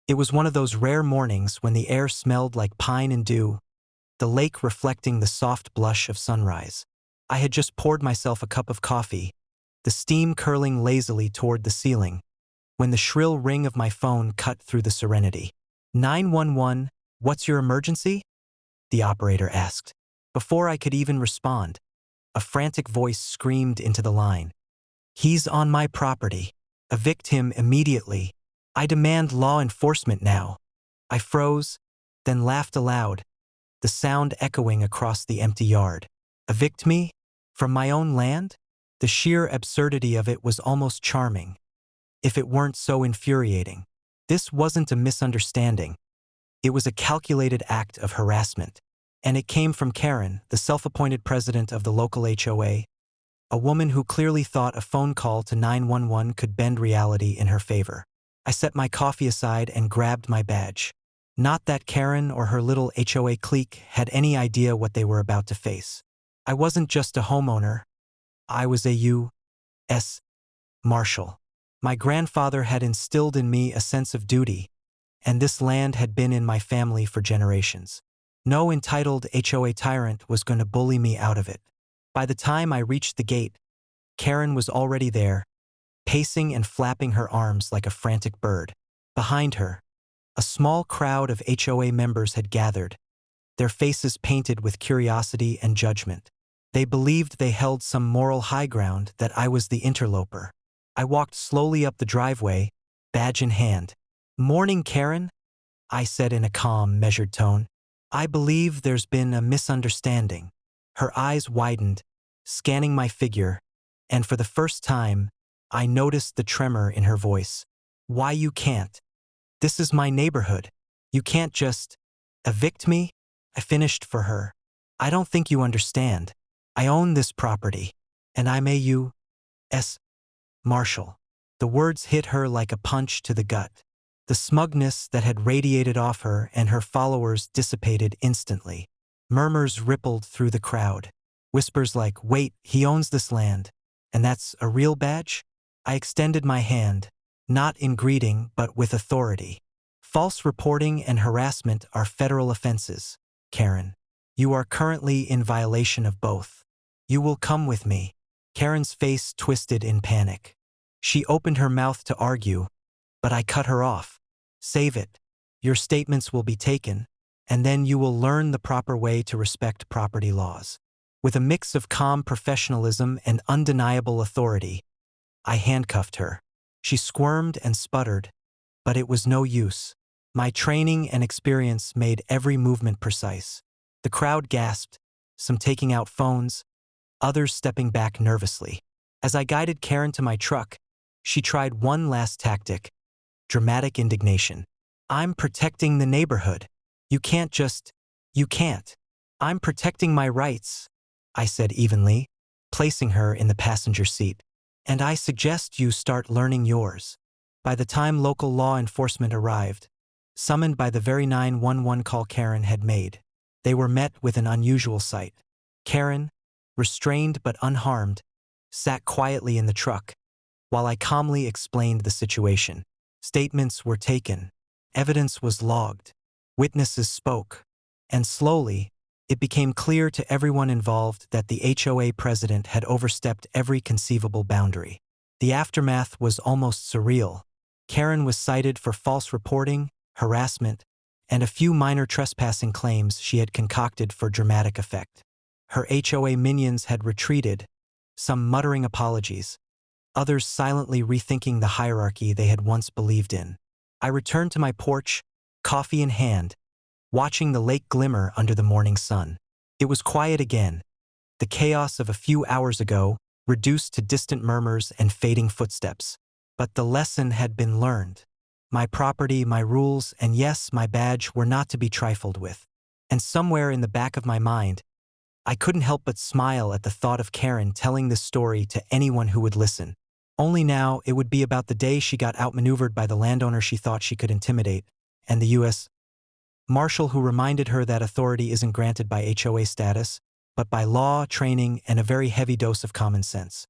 It was one of those rare mornings when the air smelled like pine and dew, the lake reflecting the soft blush of sunrise. I had just poured myself a cup of coffee, the steam curling lazily toward the ceiling, when the shrill ring of my phone cut through the serenity. 911, what's your emergency? The operator asked. Before I could even respond, a frantic voice screamed into the line. He's on my property. Evict him immediately. I demand law enforcement now. I froze, then laughed aloud, the sound echoing across the empty yard. Evict me? From my own land? The sheer absurdity of it was almost charming, if it weren't so infuriating. This wasn't a misunderstanding. It was a calculated act of harassment. And it came from Karen, the self-appointed president of the local HOA, a woman who clearly thought a phone call to 911 could bend reality in her favor. I set my coffee aside and grabbed my badge. Not that Karen or her little HOA clique had any idea what they were about to face. I wasn't just a homeowner. I was a U.S. Marshal. My grandfather had instilled in me a sense of duty, and this land had been in my family for generations. No entitled HOA tyrant was going to bully me out of it. By the time I reached the gate, Karen was already there, pacing and flapping her arms like a frantic bird. Behind her, a small crowd of HOA members had gathered, their faces painted with curiosity and judgment. They believed they held some moral high ground, that I was the interloper. I walked slowly up the driveway, badge in hand. "Morning, Karen," I said in a calm, measured tone. "I believe there's been a misunderstanding." Her eyes widened, scanning my figure, and for the first time, I noticed the tremor in her voice. "Why you can't? This is my neighborhood. You can't just evict me?" I finished for her. "I don't think you understand. I own this property, and I'm a U.S. Marshal." The words hit her like a punch to the gut. The smugness that had radiated off her and her followers dissipated instantly. Murmurs rippled through the crowd. Whispers like, "Wait, he owns this land. And that's a real badge?" I extended my hand, not in greeting but with authority. "False reporting and harassment are federal offenses, Karen. You are currently in violation of both. You will come with me." Karen's face twisted in panic. She opened her mouth to argue, but I cut her off. "Save it. Your statements will be taken, and then you will learn the proper way to respect property laws." With a mix of calm professionalism and undeniable authority, I handcuffed her. She squirmed and sputtered, but it was no use. My training and experience made every movement precise. The crowd gasped, some taking out phones, others stepping back nervously. As I guided Karen to my truck, she tried one last tactic: dramatic indignation. "I'm protecting the neighborhood. You can't just... You can't." "I'm protecting my rights," I said evenly, placing her in the passenger seat. "And I suggest you start learning yours." By the time local law enforcement arrived, summoned by the very 911 call Karen had made, they were met with an unusual sight. Karen, restrained but unharmed, sat quietly in the truck, while I calmly explained the situation. Statements were taken, evidence was logged, witnesses spoke, and slowly, it became clear to everyone involved that the HOA president had overstepped every conceivable boundary. The aftermath was almost surreal. Karen was cited for false reporting, harassment, and a few minor trespassing claims she had concocted for dramatic effect. Her HOA minions had retreated, some muttering apologies, others silently rethinking the hierarchy they had once believed in. I returned to my porch, coffee in hand, watching the lake glimmer under the morning sun. It was quiet again, the chaos of a few hours ago reduced to distant murmurs and fading footsteps. But the lesson had been learned. My property, my rules, and yes, my badge were not to be trifled with. And somewhere in the back of my mind, I couldn't help but smile at the thought of Karen telling this story to anyone who would listen. Only now it would be about the day she got outmaneuvered by the landowner she thought she could intimidate, and the U.S. Marshal who reminded her that authority isn't granted by HOA status, but by law, training, and a very heavy dose of common sense.